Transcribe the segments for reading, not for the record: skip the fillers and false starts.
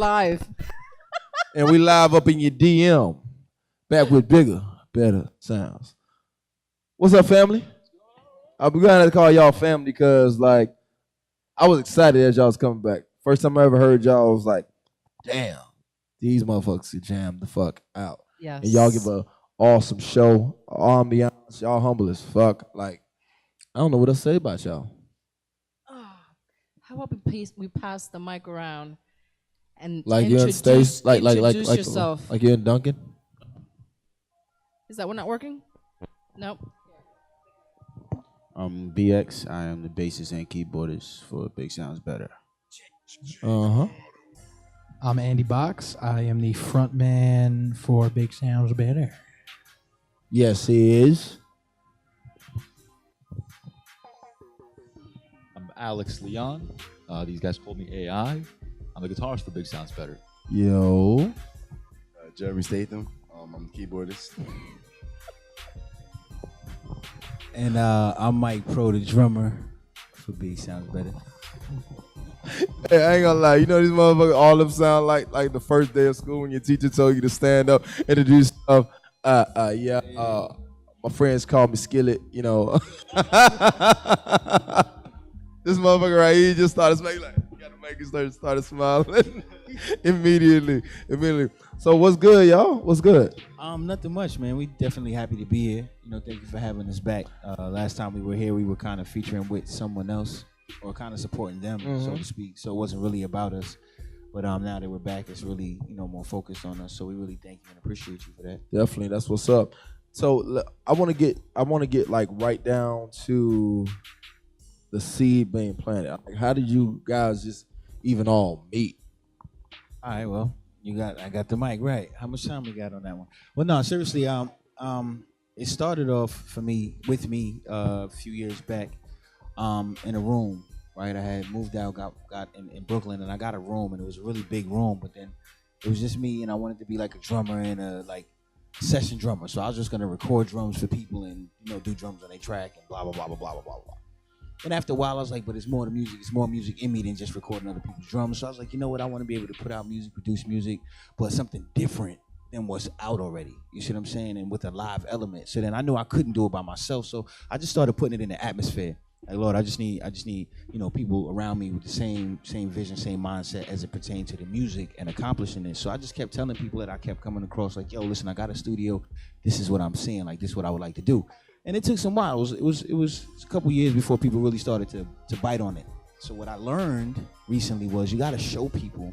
live. And we live up in your DM. Back with bigger, better sounds. What's up, family? I'm gonna to call y'all family because, like, I was excited as y'all was coming back. First time I ever heard y'all, I was like, damn, these motherfuckers can jam the fuck out. Yes. And y'all give a awesome show. Ambiance, y'all humble as fuck. Like, I don't know what else to say about y'all. How about we pass the mic around and Like you're in Stace, introduce yourself. like you're in Duncan. Is that one not working? Nope. BX. I am the bassist and keyboardist for Big Sounds Better. I'm Andy Box. I am the front man for Big Sounds Better. Yes, he is. I'm Alex Leon. These guys call me AI. I'm the guitarist for Big Sounds Better. Yo. Jeremy Statham. I'm the keyboardist. And I'm Mike Pro, the drummer for Big Sounds Better. Hey, I ain't gonna lie. You know these motherfuckers, all of them sound like the first day of school when your teacher told you to stand up, introduce yourself. My friends call me Skillet, you know. This motherfucker right here just started smiling like, you gotta make it started smiling immediately. So what's good, y'all? What's good? Nothing much, man. We definitely happy to be here. You know, thank you for having us back. Last time we were here, we were kind of featuring with someone else or kind of supporting them, so to speak. So it wasn't really about us. But now that we're back, it's really, more focused on us. So we really thank you and appreciate you for that. Definitely, that's what's up. So I want to get like right down to the seed being planted. Like, how did you guys just even all meet? All right, well, I got the mic right. How much time we got on that one? Well, no, seriously, it started off with me a few years back, in a room, right? I had moved out, got in Brooklyn, and I got a room, and it was a really big room, but then it was just me, and I wanted to be like a drummer and a session drummer. So I was just gonna record drums for people and do drums on their track and blah blah blah blah blah blah blah. And after a while, I was like, but it's more music in me than just recording other people's drums. So I was like, you know what? I want to be able to put out music, produce music, but something different than what's out already. You see what I'm saying? And with a live element. So then I knew I couldn't do it by myself. So I just started putting it in the atmosphere. Like, Lord, I just need, people around me with the same vision, same mindset as it pertains to the music and accomplishing it. So I just kept telling people that I kept coming across like, yo, listen, I got a studio. This is what I'm seeing. Like, this is what I would like to do. And it took some while. It was a couple years before people really started to bite on it. So what I learned recently was you got to show people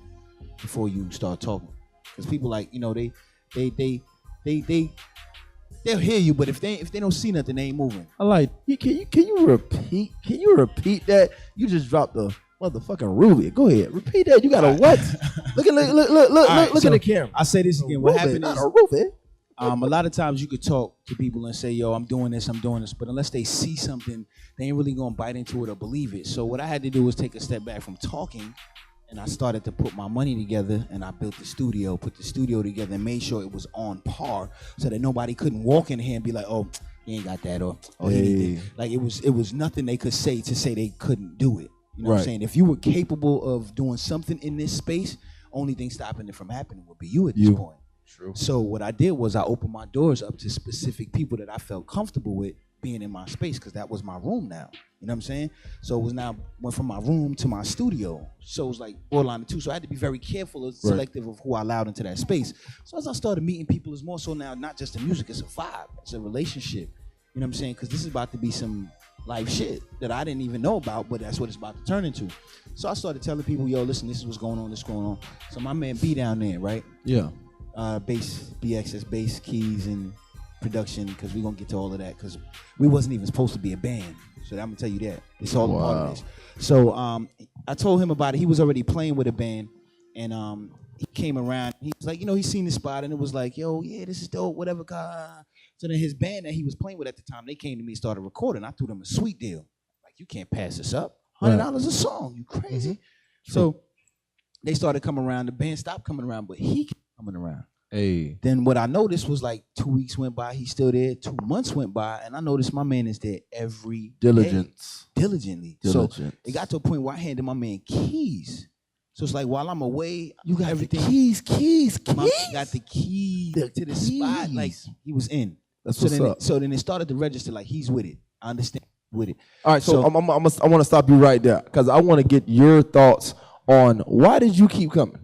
before you start talking, because people they'll hear you, but if they don't see nothing, they ain't moving. I like. Can you repeat? Can you repeat that? You just dropped the motherfucking Ruby. Go ahead, repeat that. You got a what? Look at the camera. I say this again. What happened is a Ruby. A lot of times you could talk to people and say, yo, I'm doing this, but unless they see something, they ain't really gonna bite into it or believe it. So what I had to do was take a step back from talking, and I started to put my money together, and I put the studio together and made sure it was on par so that nobody couldn't walk in here and be like, oh, he ain't got that, or he need it. Like it was nothing they could say to say they couldn't do it. You know what I'm saying? If you were capable of doing something in this space, only thing stopping it from happening would be you at this point. True. So what I did was I opened my doors up to specific people that I felt comfortable with being in my space, because that was my room now. You know what I'm saying? So it was now went from my room to my studio. So it was like borderline the two. So I had to be very careful and selective of who I allowed into that space. So as I started meeting people, it's more so now not just the music, it's a vibe, it's a relationship. You know what I'm saying? Because this is about to be some life shit that I didn't even know about, but that's what it's about to turn into. So I started telling people, yo, listen, this is what's going on, this is going on. So my man B down there, right? Yeah. Bass, BXS, bass, keys, and production, because we're going to get to all of that, because we wasn't even supposed to be a band. So I'm going to tell you that. It's all a part of this. So I told him about it. He was already playing with a band, and he came around. He was like, he's seen the spot, and it was like, yo, yeah, this is dope, whatever. So then his band that he was playing with at the time, they came to me and started recording. I threw them a sweet deal. Like, you can't pass this up. $100 a song. You crazy? Mm-hmm. So they started coming around. The band stopped coming around, but he kept coming around. Hey. Then what I noticed was like 2 weeks went by, he's still there. 2 months went by, and I noticed my man is there every Diligently. day. So it got to a point where I handed my man keys. So it's like while I'm away, You got everything. the keys. My man got the key The to the spot. Like keys. he was in. That's So what's then, up. so then it started to register like he's with it. I understand with it. All right, so So- I want to stop you right there because I want to get your thoughts on why did you keep coming?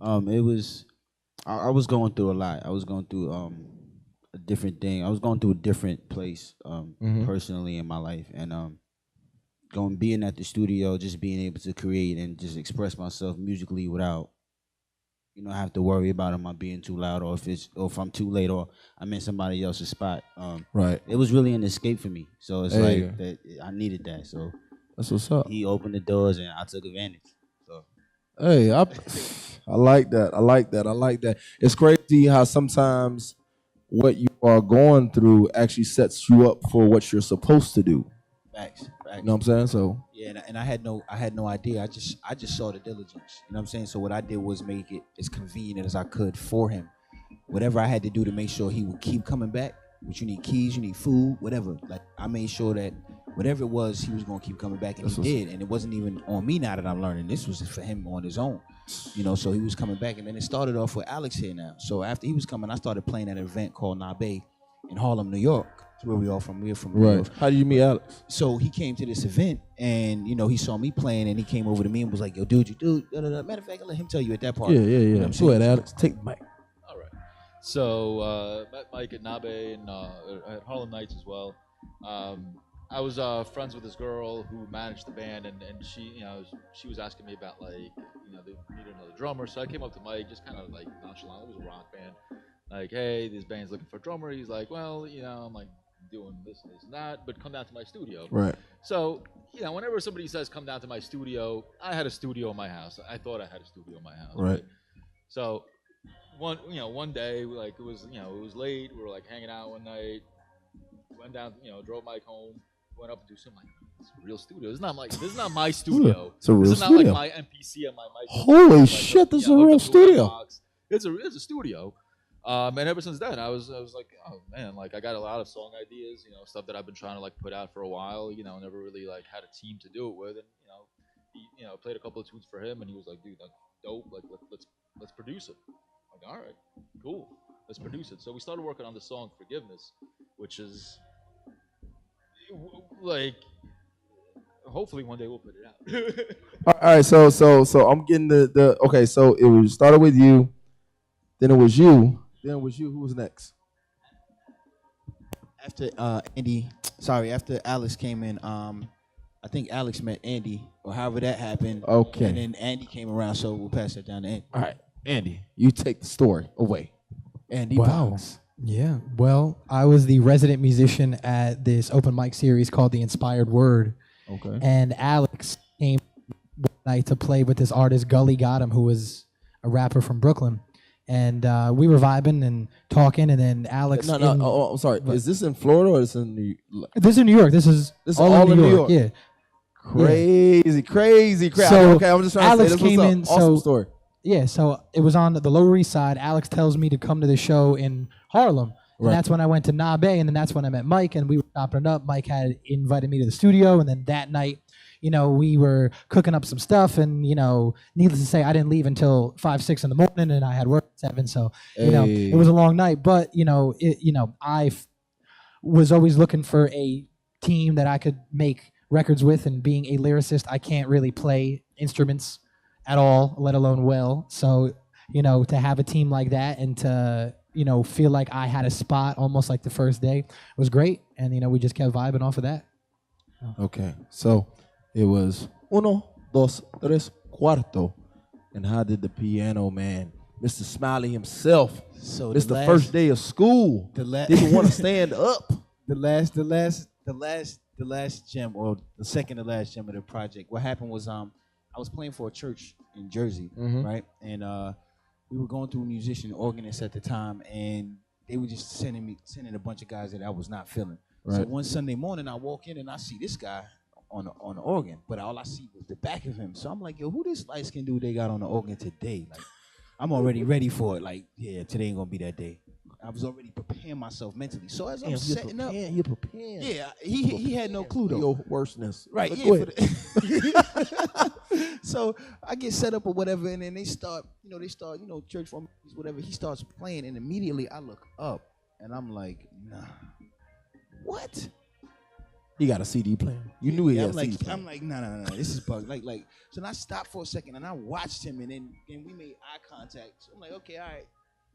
It was I was going through a lot. I was going through a different thing. I was going through a different place personally in my life, and being at the studio, just being able to create and just express myself musically without have to worry about am I being too loud or if I'm too late or I'm in somebody else's spot. Right. It was really an escape for me. So it's Hey. like that I needed that. So That's what's up. he opened the doors and I took advantage. So Hey, I like that. I like that. It's crazy how sometimes what you are going through actually sets you up for what you're supposed to do. Facts. You know what I'm saying? So Yeah, and I had no idea. I just saw the diligence. You know what I'm saying? So what I did was make it as convenient as I could for him. Whatever I had to do to make sure he would keep coming back, which you need keys, you need food, whatever. Like I made sure that whatever it was, he was gonna keep coming back, and That's he what's- did. And it wasn't even on me now that I'm learning. This was for him on his own. So he was coming back, and then it started off with Alex here now. So after he was coming, I started playing at an event called Nabe in Harlem, New York. That's where we all from. We're from New York. right. How did you meet Alex? So he came to this event, and he saw me playing, and he came over to me and was like, "Yo, dude, Matter of fact, I'll let him tell you at that part. Yeah. You know what I'm Go ahead, saying? Alex. Take the mic. All right. So met Mike at Nabe and at Harlem Nights as well. I was friends with this girl who managed the band, and she, she was asking me about like, they needed another drummer. So I came up to Mike, just kind of like nonchalant. It was a rock band. Like, hey, this band's looking for a drummer. He's like, well, I'm like doing this and this and that, but come down to my studio. Right. So, whenever somebody says come down to my studio, I had a studio in my house. I thought I had a studio in my house. Right. So one day, like it was late. We were like hanging out one night. Went down, drove Mike home. Went up to do something. Like, it's a real studio. This is not my studio. It's a real This is not studio. like my MPC and my mic. Holy shit, this is a hooked real up to studio. box. It's a studio. And ever since then, I was like, oh man, like I got a lot of song ideas, stuff that I've been trying to like put out for a while, never really like had a team to do it with, and he played a couple of tunes for him, and he was like, dude, that's dope, like let's produce it. I'm like, all right, cool, let's produce it. So we started working on the song Forgiveness, which is like hopefully one day we'll put it out. All right. So I'm getting the okay. So it was started with you, then it was you, then it was you. Who was next? After after Alex came in, I think Alex met Andy, or however that happened. Okay. And then Andy came around, so we'll pass that down to Andy. All right, Andy, you take the story away. Andy Wow. Box. Yeah. Well, I was the resident musician at this open mic series called The Inspired Word. Okay. And Alex came one night to play with this artist, Gully Gotham, who was a rapper from Brooklyn. And we were vibing and talking, and then Alex. No. in- I'm sorry. Is this in Florida or is this in New York? This is in New York. This is all in New York? Yeah. Crazy crap. So, Okay, I'm just trying Alex to say this. came What's up? in, Awesome so- story. Yeah, so it was on the Lower East Side. Alex tells me to come to the show in Harlem. And Right. that's when I went to Nabe, and then that's when I met Mike, and we were chopping it up. Mike had invited me to the studio, and then that night, we were cooking up some stuff, and, needless to say, I didn't leave until 5, 6 in the morning, and I had work at 7, so, Hey. it was a long night. But, was always looking for a team that I could make records with, and being a lyricist, I can't really play instruments at all, let alone well. So, to have a team like that and to, feel like I had a spot almost like the first day was great. And, we just kept vibing off of that. Okay, so it was uno, dos, tres, cuarto. And how did the piano man, Mr. Smiley himself, So it's the first day of school, didn't want to stand up. the last gem, or the second to last gem of the project. What happened was I was playing for a church in Jersey, Mhm. right? And we were going through a musician organist at the time, and they were just sending a bunch of guys that I was not feeling. So Right. one Sunday morning, I walk in and I see this guy on the organ, but all I see was the back of him. So I'm like, yo, who this light skin dude they got on the organ today? Like, I'm already ready for it. Like, yeah, today ain't gonna be that day. I was already preparing myself mentally. So as I'm Damn, setting up, you're prepared. yeah, he had no clue though. Your worstness. Right, But yeah. go ahead. So I get set up or whatever, and then they start, church formations, whatever. He starts playing, and immediately I look up, and I'm like, nah, what? He got a CD player. You knew he had I'm a like, CD player. I'm like, no, this is bug. Like. So then I stopped for a second, and I watched him, and then we made eye contact. So I'm like, okay, all right.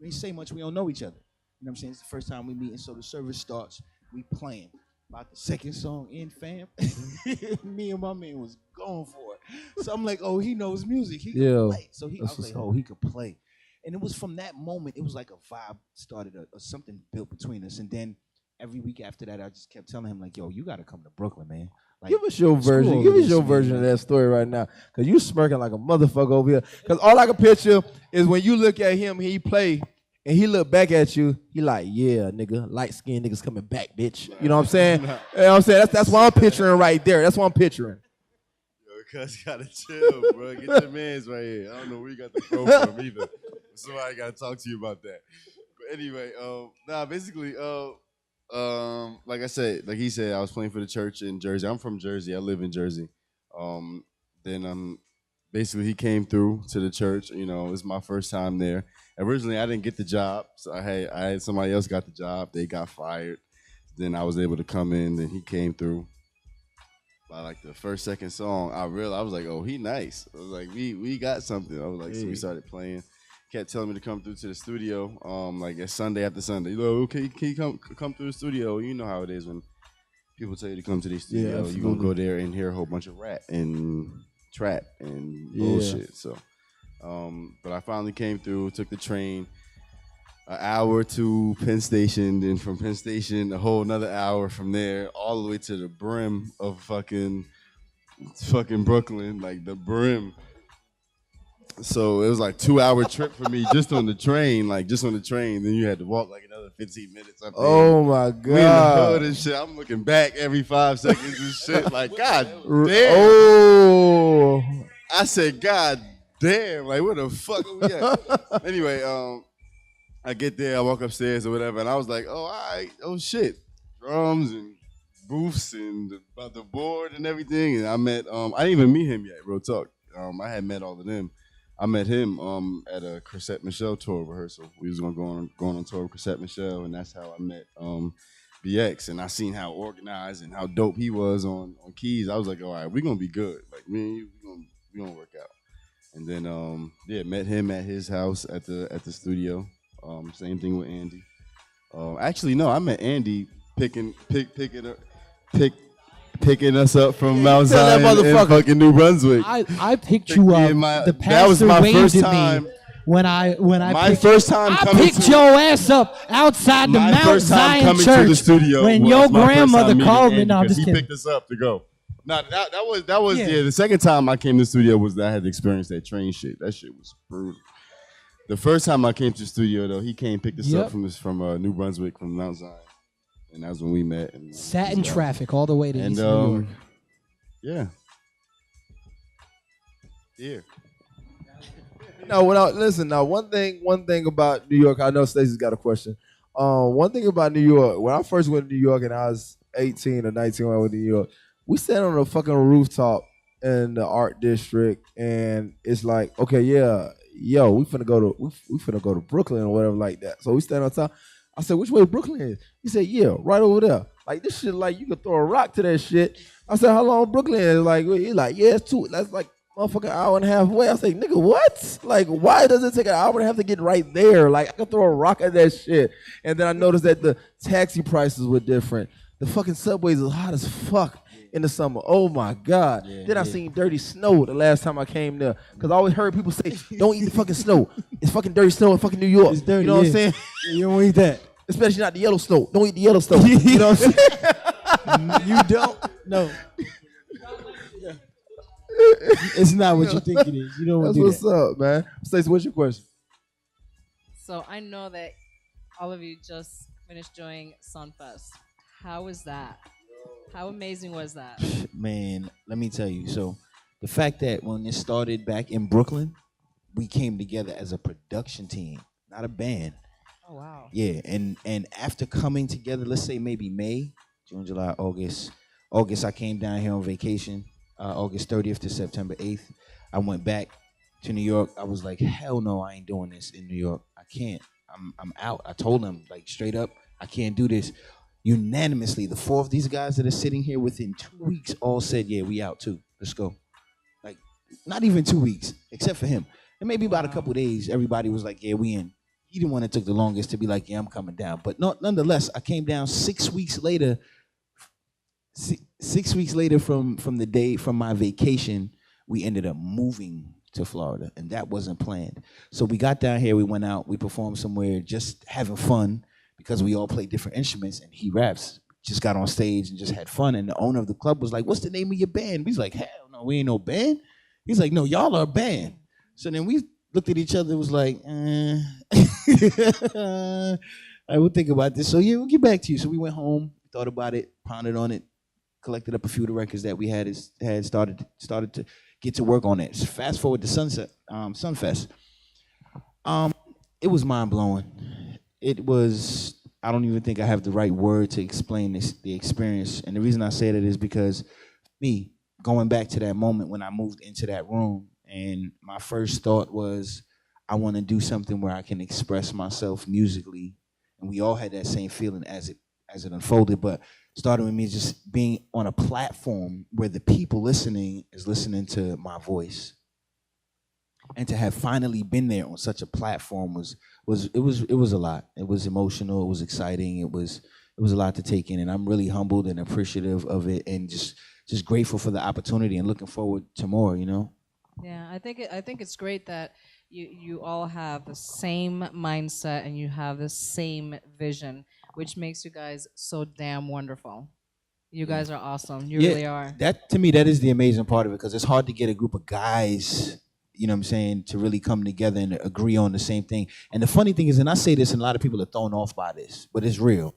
We ain't say much. We don't know each other. You know what I'm saying? It's the first time we meet, and so the service starts. We playing. About the second song in, fam, me and my man was going for it. So I'm like, oh, he knows music. He can play. So I was like, oh, he could play. And it was from that moment, it was like a vibe started, or something built between us. And then every week after that, I just kept telling him, like, yo, you got to come to Brooklyn, man. Like, Give us your screw version. all Give us this, your man. version of that story right now. Because you smirking like a motherfucker over here. Because all I can picture is when you look at him, he play, and he look back at you, he like, yeah, nigga, light-skinned niggas coming back, bitch. You know what I'm saying? You know what I'm saying? That's what I'm picturing right there. That's what I'm picturing. Yo, cuz you gotta chill, bro. Get your mans right here. I don't know where you got the pro from either. Somebody gotta talk to you about that. But anyway, basically, like I said, like he said, I was playing for the church in Jersey. I'm from Jersey. I live in Jersey. Then basically he came through to the church. You know, it was my first time there. Originally, I didn't get the job, so I had somebody else got the job. They got fired. Then I was able to come in. Then he came through. By like the second song, I realized I was like, oh, he nice. I was like, we got something. I was like, so we started playing. Kept telling me to come through to the studio. Like a Sunday after Sunday. You know, okay, can you come through the studio? You know how it is when people tell you to come to the studio. You're gonna go there and hear a whole bunch of rap and trap and bullshit. So. But I finally came through, took the train, an hour to Penn Station, then from Penn Station, a whole another hour from there, all the way to the brim of fucking Brooklyn, like the brim. So it was like 2-hour trip for me just on the train, Then you had to walk like another 15 minutes up there. Oh my God. We in the hood and shit. I'm looking back every 5 seconds and shit. Like, God damn. Oh. I said, God damn, like where the fuck are we at? Anyway, I get there, I walk upstairs or whatever, and I was like, oh, all right, oh shit. Drums and booths and the board and everything. And I met, I didn't even meet him yet, real talk. I had met all of them. I met him at a Chrisette Michele tour rehearsal. We was going on tour with Chrisette Michele, and that's how I met BX. And I seen how organized and how dope he was on keys. I was like, all right, we're going to be good. Like, me and you, we gonna work out. And then met him at his house at the studio. Same thing with Andy. Actually, no, I met Andy picking us up from Mount Zion in fucking New Brunswick. I picked you up. The pastor that was my waved first at time. me when I My first time I coming picked to your ass up outside the my Mount first time Zion coming church to the studio when was your my first grandmother time meeting called me. Andy, No, I'm 'cause just he kidding. picked us up to go. No, that was the second time I came to the studio was that I had experienced that train shit. That shit was brutal. The first time I came to the studio though, he came picked us up from New Brunswick from Mount Zion, and that was when we met. And sat in traffic all the way to East New York. Yeah. Yeah. No, listen. Now, one thing about New York, I know Stacey's got a question. One thing about New York, when I first went to New York and I was 18 or 19 when I went to New York, we sat on a fucking rooftop in the art district, and it's like, okay, yeah, yo, we finna go to Brooklyn or whatever like that. So we stand on top. I said, which way Brooklyn is? He said, yeah, right over there. Like this shit, like you could throw a rock to that shit. I said, how long Brooklyn is? Like he's like, yeah, it's that's like motherfucking hour and a half away. I say, nigga, what? Like, why does it take an hour and a half to get right there? Like, I could throw a rock at that shit. And then I noticed that the taxi prices were different. The fucking subways is hot as fuck in the summer. Oh my God. Then I seen dirty snow the last time I came there. Because I always heard people say, don't eat the fucking snow. It's fucking dirty snow in fucking New York. It's dirty, you know what I'm saying? You don't eat that. Especially not the yellow snow. Don't eat the yellow snow. You know what I'm saying? You don't? No. It's not what you think it is. You don't want That's to do what's that. up, man. Stacey, what's your question? So I know that all of you just finished doing Sunfest. How was that? How amazing was that? Man, let me tell you. So the fact that when it started back in Brooklyn, we came together as a production team, not a band. Oh wow. Yeah, and after coming together, let's say maybe May, June, July, August. August, I came down here on vacation. August 30th to September 8th. I went back to New York. I was like, hell no, I ain't doing this in New York. I can't. I'm out. I told them like straight up, I can't do this. Unanimously, the four of these guys that are sitting here within 2 weeks all said, yeah, we out too. Let's go. Like, not even 2 weeks, except for him. And maybe about a couple of days, everybody was like, yeah, we in. He the one that took the longest to be like, yeah, I'm coming down. But nonetheless, I came down 6 weeks later. 6 weeks later from the day from my vacation, we ended up moving to Florida, and that wasn't planned. So we got down here, we went out, we performed somewhere, just having fun because we all play different instruments, and he raps. Just got on stage and just had fun. And the owner of the club was like, "What's the name of your band?" We was like, "Hell no, we ain't no band." He's like, "No, y'all are a band." So then we looked at each other, was like, I will think about this. So yeah, we'll get back to you. So we went home, thought about it, pondered on it, collected up a few of the records that we had started to get to work on it. Fast forward to Sunfest. It was mind blowing. It was. I don't even think I have the right word to explain the experience. And the reason I say that is because me going back to that moment when I moved into that room, and my first thought was, I want to do something where I can express myself musically. And we all had that same feeling as it unfolded, but started with me just being on a platform where the people listening is listening to my voice. And to have finally been there on such a platform was a lot. It was emotional, it was exciting, it was a lot to take in, and I'm really humbled and appreciative of it, and just grateful for the opportunity and looking forward to more, you know? Yeah, I think it's great that you all have the same mindset and you have the same vision, which makes you guys so damn wonderful. You guys are awesome. You really are. That to me, that is the amazing part of it, because it's hard to get a group of guys, you know what I'm saying, to really come together and agree on the same thing. And the funny thing is, and I say this and a lot of people are thrown off by this, but it's real.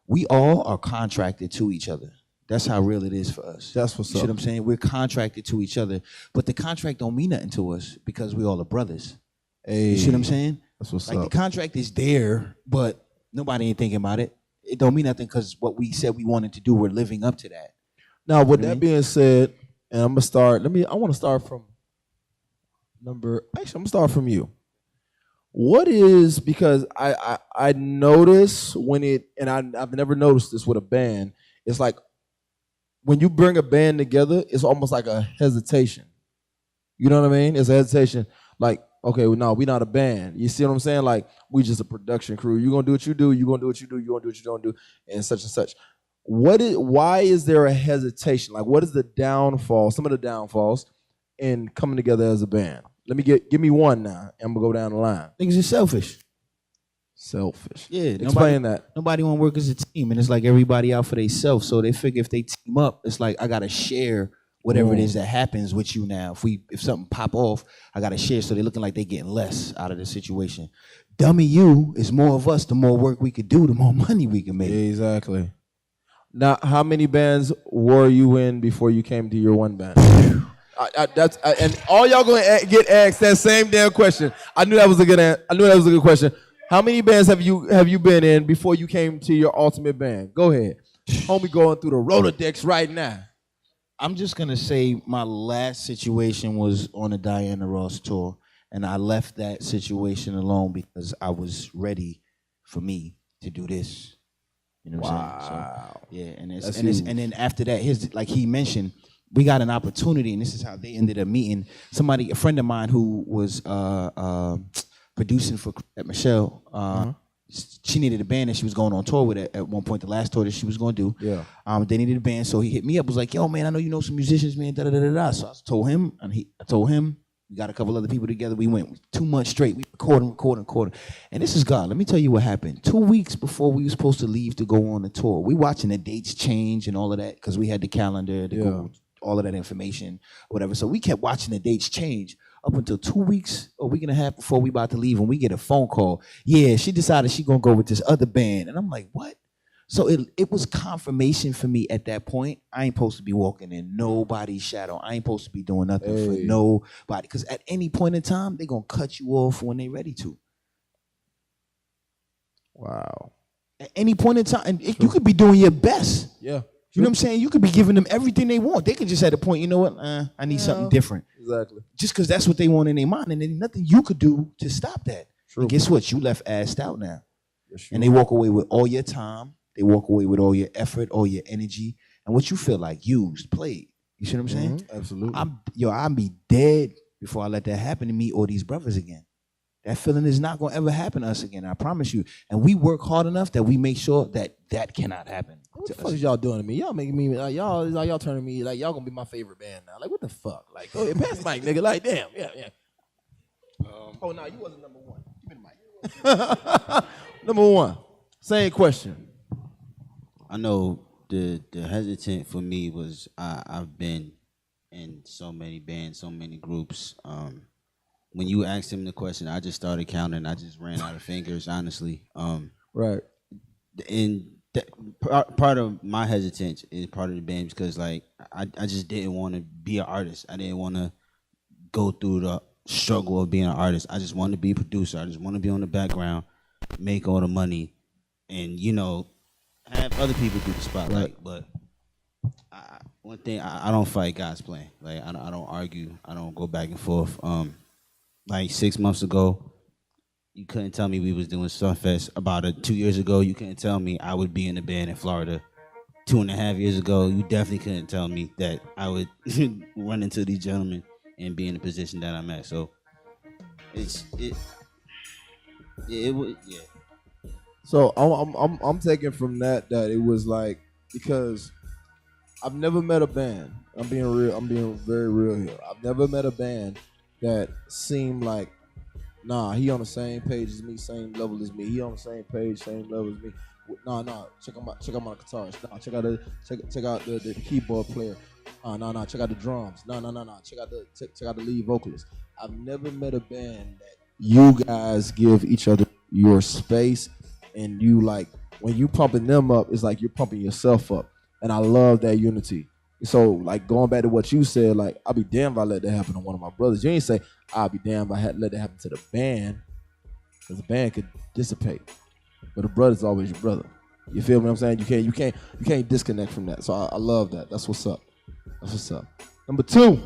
We all are contracted to each other. That's how real it is for us. That's what's up. You see what I'm saying? We're contracted to each other, but the contract don't mean nothing to us because we all are brothers. Hey, you see what I'm saying? That's what's like up. The contract is there, but nobody ain't thinking about it. It don't mean nothing because what we said we wanted to do, we're living up to that. Now, with that being said, and I'm gonna start. I want to start from I'm gonna start from you. What is, because I notice when I've never noticed this with a band. It's like when you bring a band together, it's almost like a hesitation. You know what I mean? It's a hesitation. Like, okay, well, no, we're not a band. You see what I'm saying? Like, we just a production crew. You're gonna do what you do. You're gonna do what you do. You're gonna do what you don't do, and such and such. Why is there a hesitation? Like, what is the downfall? Some of the downfalls in coming together as a band. Give me one now, and I'm gonna go down the line. Things are selfish. Selfish. Yeah. Explain that. Nobody want to work as a team, and it's like everybody out for themselves. So they figure if they team up, it's like I gotta share whatever it is that happens with you now. If something pop off, I gotta share. So they're looking like they're getting less out of the situation. Dummy you is more of us. The more work we could do, the more money we can make. Exactly. Now, how many bands were you in before you came to your one band? And all y'all gonna get asked that same damn question. I knew that was a good question. How many bands have you been in before you came to your ultimate band? Go ahead, homie. Going through the Rolodex right now. I'm just gonna say my last situation was on a Diana Ross tour, and I left that situation alone because I was ready for me to do this. You know what I'm saying? So, yeah, and then after that, like he mentioned, we got an opportunity, and this is how they ended up meeting. A friend of mine who was producing for Michelle. She needed a band that she was going on tour with at one point, the last tour that she was going to do. Yeah. They needed a band, so he hit me up, was like, yo, man, I know you know some musicians, man, da-da-da-da-da. So I told him, we got a couple other people together. We went 2 months straight. We recording. And this is God. Let me tell you what happened. 2 weeks before we were supposed to leave to go on the tour, we watching the dates change and all of that because we had the calendar, all of that information, whatever. So we kept watching the dates change up until 2 weeks, a week and a half before we about to leave, and we get a phone call. Yeah, she decided she gonna go with this other band. And I'm like, what? So it was confirmation for me at that point. I ain't supposed to be walking in nobody's shadow. I ain't supposed to be doing nothing for nobody. Because at any point in time, they gonna cut you off when they ready to. Wow. At any point in time, and you could be doing your best. Yeah. You know what I'm saying? You could be giving them everything they want. They could just at a point, you know what? I need something different. Exactly. Just because that's what they want in their mind, and there's nothing you could do to stop that. True. And guess what? You left assed out now. Yes, And they walk away with all your time. They walk away with all your effort, all your energy, and what you feel like used, played. You see what I'm saying? Absolutely. I'll be dead before I let that happen to me or these brothers again. That feeling is not gonna ever happen to us again. I promise you. And we work hard enough that we make sure that that cannot happen. What the fuck is y'all doing to me? Y'all making me like y'all turning me like y'all gonna be my favorite band now. Like what the fuck? Like go ahead, pass the mic, nigga. Like damn, yeah. Oh no, you wasn't number one. Give me the mic. Number one. Same question. I know the hesitant for me was I've been in so many bands, so many groups. When you asked him the question, I just started counting. I just ran out of fingers, honestly. Right. And part of my hesitance is part of the band because like I just didn't want to be an artist. I didn't want to go through the struggle of being an artist. I just wanted to be a producer. I just want to be on the background, make all the money, and have other people do the spotlight. Right. But one thing, I don't fight God's plan. Like I don't argue. I don't go back and forth. Like 6 months ago, you couldn't tell me we was doing Sunfest. About 2 years ago, you couldn't tell me I would be in a band in Florida. 2.5 years ago, you definitely couldn't tell me that I would run into these gentlemen and be in the position that I'm at. So it would. So I'm taking from that it was like because I've never met a band. I'm being real. I'm being very real here. I've never met a band that seemed like, nah, he on the same page as me, same level as me. He on the same page, same level as me. Nah, check out my guitarist. Nah, check out the keyboard player. Nah, check out the drums. Nah, check out the lead vocalist. I've never met a band that you guys give each other your space, and you like when you pumping them up, it's like you're pumping yourself up, and I love that unity. So, like, going back to what you said, like, I'll be damned if I let that happen to one of my brothers. You ain't say, I'll be damned if I let that happen to the band, because the band could dissipate. But the brother's always your brother. You feel what I'm saying? You can't disconnect from that. So I love that. That's what's up. That's what's up. Number two.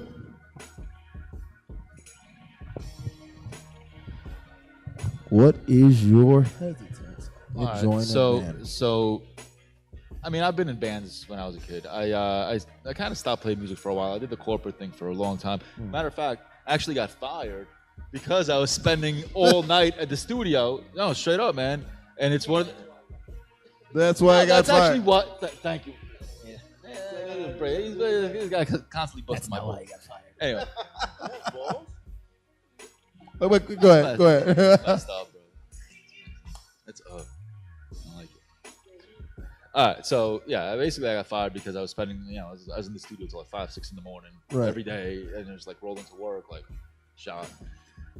What is your hesitance in joining a band? So I mean, I've been in bands when I was a kid. I kind of stopped playing music for a while. I did the corporate thing for a long time. Matter of fact, I actually got fired because I was spending all night at the studio. No, straight up, man. And it's one of the, That's why I got that's fired. actually what. Thank you. Yeah. This guy constantly busting my balls. Anyway. Wait, go ahead. Messed up, bro. It's up. I like it. All right, so yeah, basically I got fired because I was spending, I was in the studio till like 5, 6 in the morning every day, and it was like rolling to work, like shot,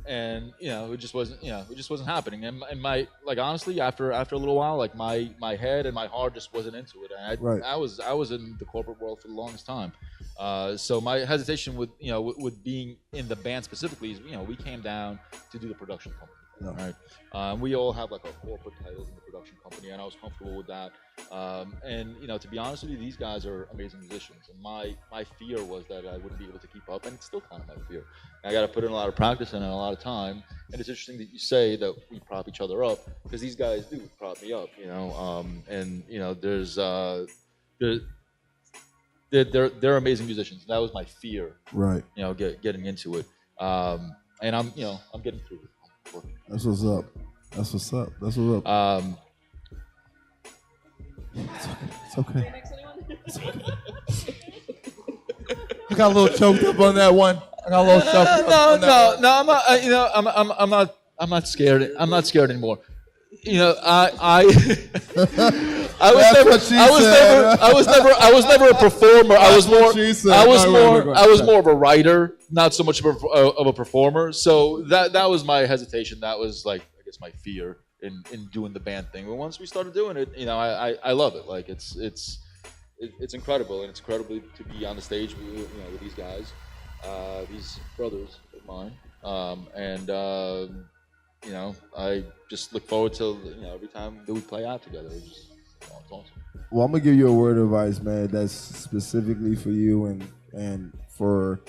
and it just wasn't happening. And my like honestly, after a little while, like my head and my heart just wasn't into it. And I was in the corporate world for the longest time. So my hesitation with with being in the band specifically is we came down to do the production company. Right. We all have like our corporate titles in the production company, and I was comfortable with that. And to be honest with you, these guys are amazing musicians, and my fear was that I wouldn't be able to keep up, and it's still kind of my fear. I got to put in a lot of practice and a lot of time. And it's interesting that you say that we prop each other up, because these guys do prop me up, and they're amazing musicians. That was my fear, right? Getting into it, and I'm getting through it. That's what's up. That's what's up. That's what's up. It's okay. I got a little choked up on that one. No, I'm not scared. I'm not scared anymore. I was never a performer. I was more of a writer, not so much of a performer. So that was my hesitation. That was like, I guess, my fear in doing the band thing. But once we started doing it, I love it. Like it's incredible, and it's incredible to be on the stage with these guys, these brothers of mine, and I just look forward to every time that we play out together. It's awesome. Well, I'm gonna give you a word of advice, man. That's specifically for you and for,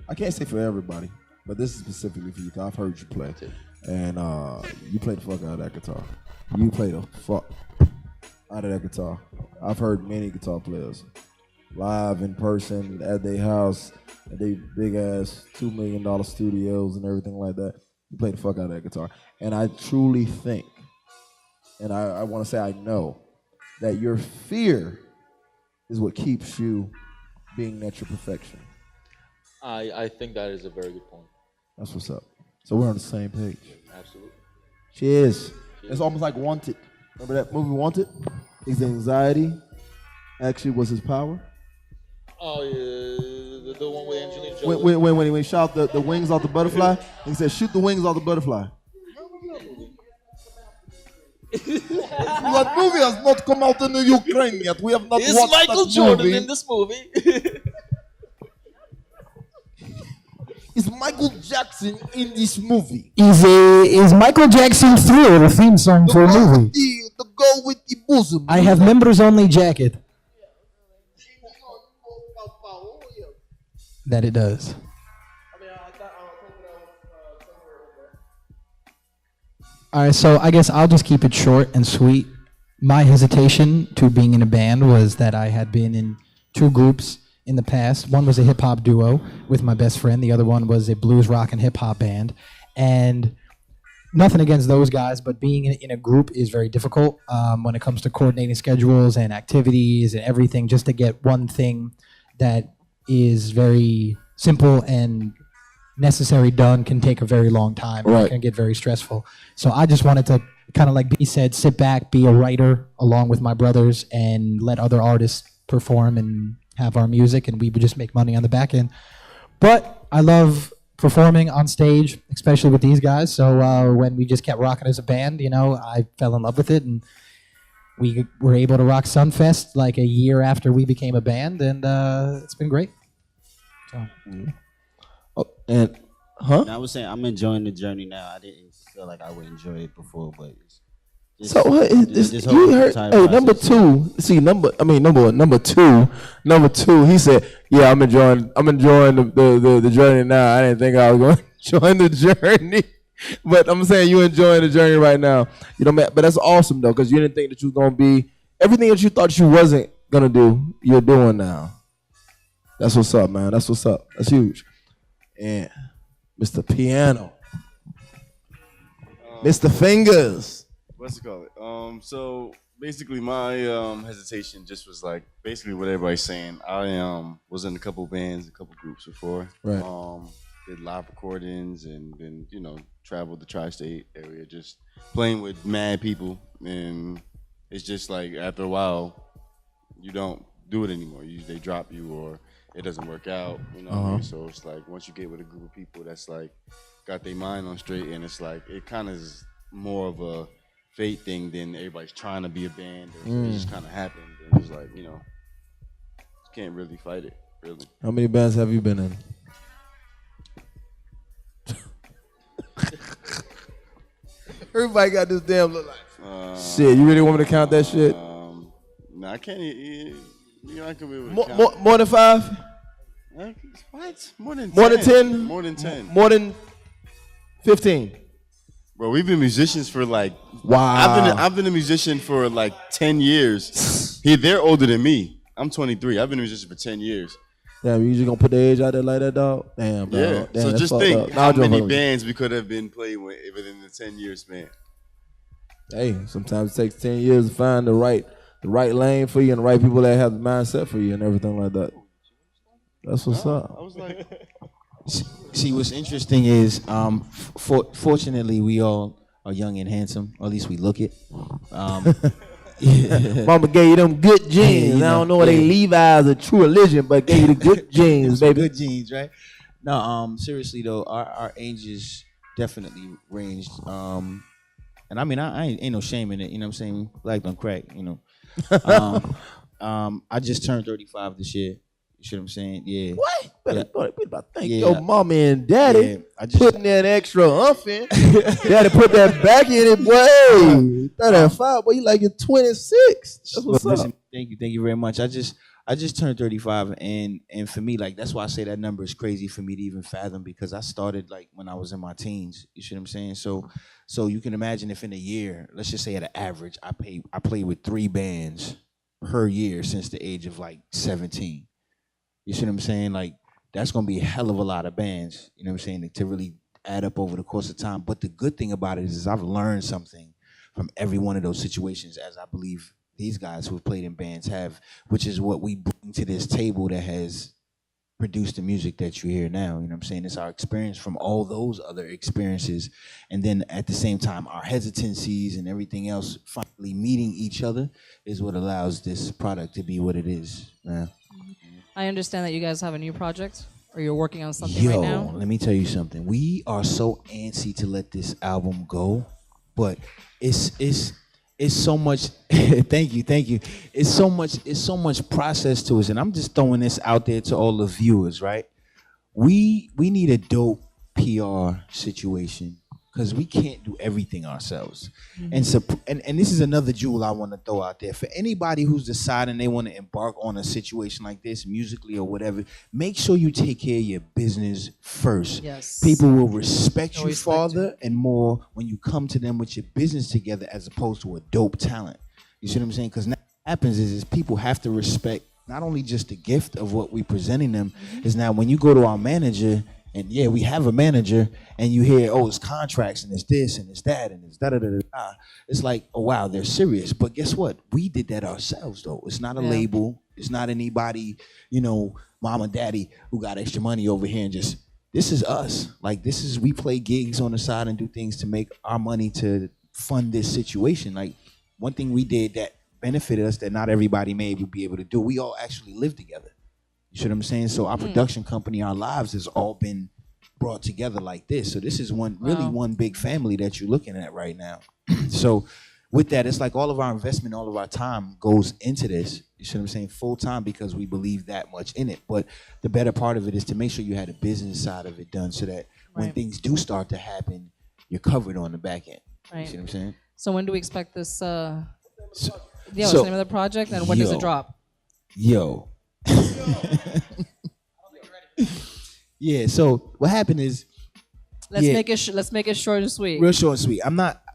I can't say for everybody, but this is specifically for you. Cause I've heard you play, and you play the fuck out of that guitar. You play the fuck out of that guitar. I've heard many guitar players live in person at their house, at their big ass $2 million studios and everything like that. You play the fuck out of that guitar, and I truly think, and I want to say I know, that your fear is what keeps you being at your perfection. I think that is a very good point. That's what's up. So we're on the same page. Absolutely. Cheers. It's almost like Wanted. Remember that movie Wanted? His anxiety actually was his power. Oh yeah, the one with Angelina Jolie. When he shot the wings off the butterfly, he said, "Shoot the wings off the butterfly." That movie has not come out in the Ukraine yet. We have not Is watched Michael that Jordan movie. in this movie? Is Michael Jackson in this movie? Is Michael Jackson Thriller the theme song for a movie? The girl with the bosom. I have members only jacket. That it does. All right, so I guess I'll just keep it short and sweet. My hesitation to being in a band was that I had been in two groups in the past. One was a hip hop duo with my best friend. The other one was a blues rock and hip hop band. And nothing against those guys, but being in a group is very difficult when it comes to coordinating schedules and activities and everything, just to get one thing that is very simple and necessary done can take a very long time. Right. It can get very stressful. So I just wanted to kind of, like B said, sit back, be a writer along with my brothers and let other artists perform and have our music, and we would just make money on the back end. But I love performing on stage, especially with these guys. So when we just kept rocking as a band, I fell in love with it, and we were able to rock Sunfest like a year after we became a band, and it's been great. So. And And I was saying I'm enjoying the journey now. I didn't feel like I would enjoy it before, but it's so what is this you whole heard? entire Hey, number process. two. See, number one, number two. He said, "Yeah, I'm enjoying the journey now. I didn't think I was going to join the journey, but I'm saying you enjoying the journey right now. Man, but that's awesome though, because you didn't think that you was going to be everything that you thought you wasn't gonna do. You're doing now. That's what's up, man. That's what's up. That's huge. And Mr. Piano, Mr. Fingers. What's it called? So basically, my hesitation just was like basically what everybody's saying. I was in a couple bands, a couple groups before. Right. Did live recordings and then traveled the tri-state area, just playing with mad people, and it's just like after a while, you don't do it anymore. They drop you or it doesn't work out. What I mean? So it's like once you get with a group of people that's like got their mind on straight, and it's like it kind of is more of a fate thing than everybody's trying to be a band. It just kind of happened, and it's like you can't really fight it. Really. How many bands have you been in? Everybody got this damn look like. Shit, you really want me to count that shit? No, I can't. I can be able to More, count. more than 5? What? More than 10. More than 10? More than 10. More than 15? Bro, we've been musicians for like. Wow. I've been a musician for like 10 years. They're older than me. I'm 23. I've been a musician for 10 years. Damn, you just gonna put the age out there like that, dog? Damn, bro. Yeah. Damn, So that's just fucked think up. Nah, how I'm joking many with you. bands we could have been playing with within the 10 years span. Hey, sometimes it takes 10 years to find the right lane for you and the right people that have the mindset for you and everything like that. That's what's up. I was like, See, what's interesting is, fortunately, we all are young and handsome, or at least we look it. Yeah. Mama gave you them good genes. I don't know what they Levi's or True Religion, but gave you the good genes, baby. Good genes, right? No, seriously though, our ages definitely ranged. And I mean, I ain't no shame in it. You know what I'm saying? Black don't crack. I just turned 35 this year. You see what I'm saying? Yeah. What? Better, Yeah. better thank Yeah. your mama and daddy. Yeah, I just Putting that extra umph in. Daddy put that back in it, boy. 35, boy, you like you're 26. That's what's But listen, up. thank you very much. I just turned 35, and for me, like that's why I say that number is crazy for me to even fathom, because I started like when I was in my teens. You see what I'm saying? So you can imagine if in a year, let's just say at an average, I played with 3 bands per year since the age of like 17. You see what I'm saying? Like that's gonna be a hell of a lot of bands. You know what I'm saying? To really add up over the course of time. But the good thing about it is I've learned something from every one of those situations, as I believe these guys who have played in bands have, which is what we bring to this table that has produced the music that you hear now. You know what I'm saying? It's our experience from all those other experiences. And then at the same time, our hesitancies and everything else finally meeting each other is what allows this product to be what it is. Yeah. I understand that you guys have a new project, or you're working on something Yo, right now. let me tell you something. We are so antsy to let this album go, but it's so much. thank you. It's so much process to us, and I'm just throwing this out there to all the viewers. Right? We need a dope PR situation because we can't do everything ourselves. And this is another jewel I want to throw out there for anybody who's deciding they want to embark on a situation like this, musically or whatever. Make sure you take care of your business first. Yes. People will respect They'll you respect farther and more when you come to them with your business together as opposed to a dope talent. You see what I'm saying? Because now what happens is people have to respect not only just the gift of what we're presenting them, is now when you go to our manager, and yeah, we have a manager, and you hear, oh, it's contracts, and it's this, and it's that, and it's da-da-da-da-da. It's like, oh, wow, they're serious. But guess what? We did that ourselves, though. It's not a Yeah. label. It's not anybody, mom and daddy who got extra money over here and just, this is us. Like, we play gigs on the side and do things to make our money to fund this situation. Like, one thing we did that benefited us that not everybody may be able to do, we all actually live together. You see what I'm saying? So our production company, our lives has all been brought together like this. So this is one big family that you're looking at right now. So with that, it's like all of our investment, all of our time goes into this. You see what I'm saying? Full time, because we believe that much in it. But the better part of it is to make sure you had a business side of it done so that when Right. things do start to happen, you're covered on the back end. You Right. see what I'm saying? So when do we expect this? So- What's the name of the project, and when does Yo. it drop? Yo. Yeah, so what happened is Let's Yeah. make it short and sweet. real short and sweet.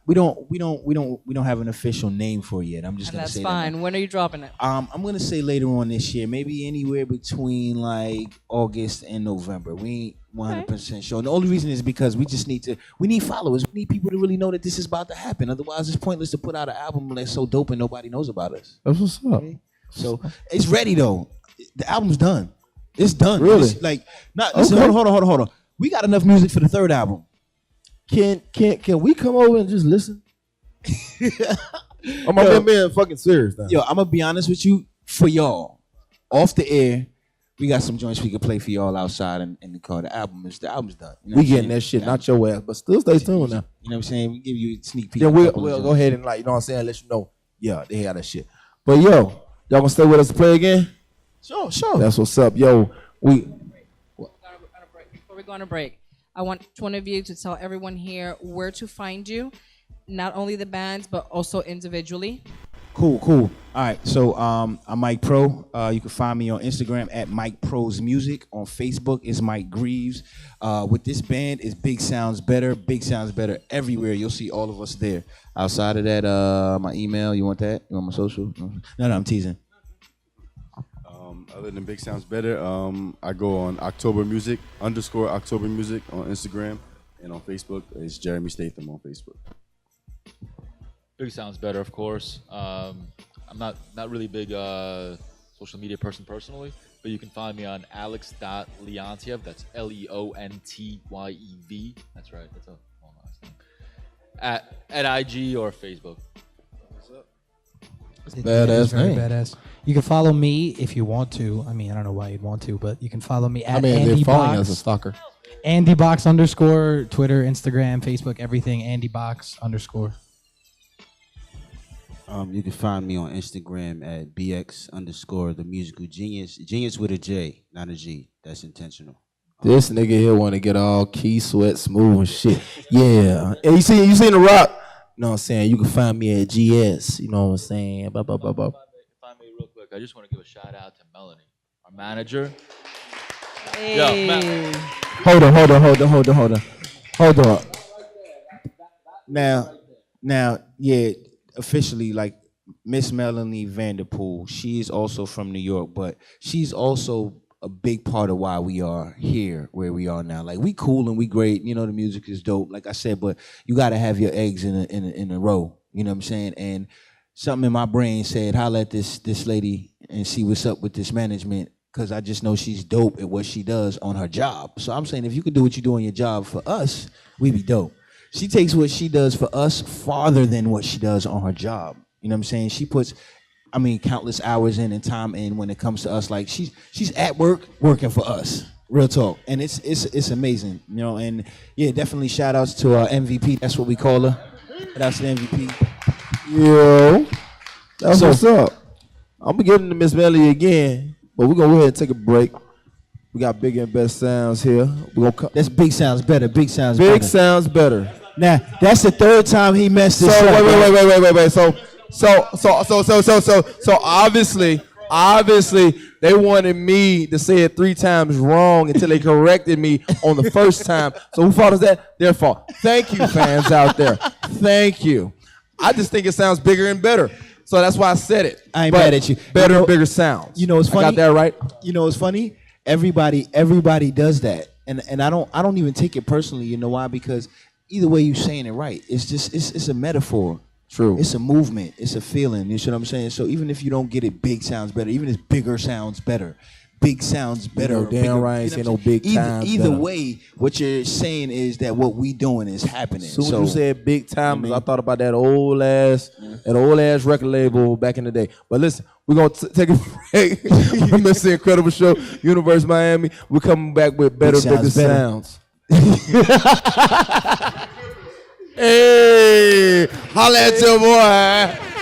We don't have an official name for it yet. I'm just And gonna that's say fine. When are you dropping it? that. I'm gonna say later on this year, maybe anywhere between like August and November. We ain't 100% sure. And the only reason is because we need followers. We need people to really know that this is about to happen. Otherwise, it's pointless to put out an album that's so dope and nobody knows about us. That's what's up. So it's ready though. The album's done. It's done. Really? It's like not. Listen, Okay. hold on. We got enough music for the 3rd album. Can we come over and just listen? I'm being fucking serious now. Yo, I'm gonna be honest with you. For y'all, off the air, we got some joints we can play for y'all outside in the car. The album's done. You know We what I'm getting saying? that shit, Yeah. not your ass, but still stay tuned now. You know what I'm saying? We give you a sneak peek. Then of a we'll couple of go joints. ahead and let you know. Yeah, they had that shit. But yo, y'all gonna stay with us to play again? Sure. That's what's up, yo. Before we go on a break, I want each one of you to tell everyone here where to find you, not only the bands but also individually. Cool. All right, so I'm Mike Pro. You can find me on Instagram at Mike Pro's Music. On Facebook is Mike Greaves. With this band is Big Sounds Better. Big Sounds Better everywhere. You'll see all of us there. Outside of that, my email. You want that? You want my social? No, I'm teasing. Other than Big Sounds Better, I go on October Music _ October Music on Instagram, and on Facebook it's Jeremy Statham on Facebook. Big Sounds Better, of course. I'm not really big social media person personally, but you can find me on alex.leontiev. That's LEONTYEV. That's right. That's a long last name. At IG or Facebook. Badass Very name. badass. You can follow me if you want to. I mean, I don't know why you'd want to, but you can follow me at they're Andy following us a Box. stalker. Andy Box _ Twitter, Instagram, Facebook, everything. Andy Box _. You can find me on Instagram at bx underscore the musical genius. Genius with a J, not a G. That's intentional. This nigga here want to get all key sweat smooth and shit. Yeah. And you seen The Rock? You know what I'm saying? You can find me at GS. You know what I'm saying? Blah, blah, blah, blah. If I may, real quick, I just want to give a shout out to Melanie, our manager. Hey. Hold on. Now, yeah, officially, like Miss Melanie Vanderpool, she is also from New York, but she's also a big part of why we are here where we are now. Like, we cool and we great, you know, the music is dope, like I said, but you got to have your eggs in a row, you know what I'm saying? And something in my brain said, holla at this lady and see what's up with this management, because I just know she's dope at what she does on her job. So I'm saying, if you could do what you do on your job for us, we be dope. She takes what she does for us farther than what she does on her job. You know what I'm saying? She puts, countless hours in and time in when it comes to us. Like, she's at work working for us. Real talk. And it's amazing, you know. And yeah, definitely shout outs to our MVP. That's what we call her. Shout outs to the MVP. Yo, that's what's up. I'm gonna get into Miss Melly again, but we're gonna go ahead and take a break. We got Bigger and Best Sounds here. We're gonna That's Big Sounds Better. Big Sounds Big Better. Sounds Better. Now, that's the third time he messed So this up. wait. So obviously they wanted me to say it 3 times wrong until they corrected me on the first time. So who fault is that? Their fault. Thank you, fans out there. Thank you. I just think it sounds bigger and better. So that's why I said it. I ain't But mad at you. Better You know- and bigger sounds. You know, it's funny. I got that right? You know, it's funny. Everybody does that, and I don't even take it personally. You know why? Because either way you saying it right. It's just it's a metaphor. True. It's a movement. It's a feeling. You see what I'm saying? So even if you don't get it, big sounds better. Even if bigger sounds better. Big sounds better. know damn bigger, right I ain't know saying what no I'm saying? big times Either better. way, what you're saying is that what we doing is happening. As soon as So you said big time, I mean- I thought about that old ass record label back in the day. But listen, we're gonna take a break. It's the Incredible Show, Universe Miami. We're coming back with better, Big bigger sounds sounds. Hey, holla at your boy.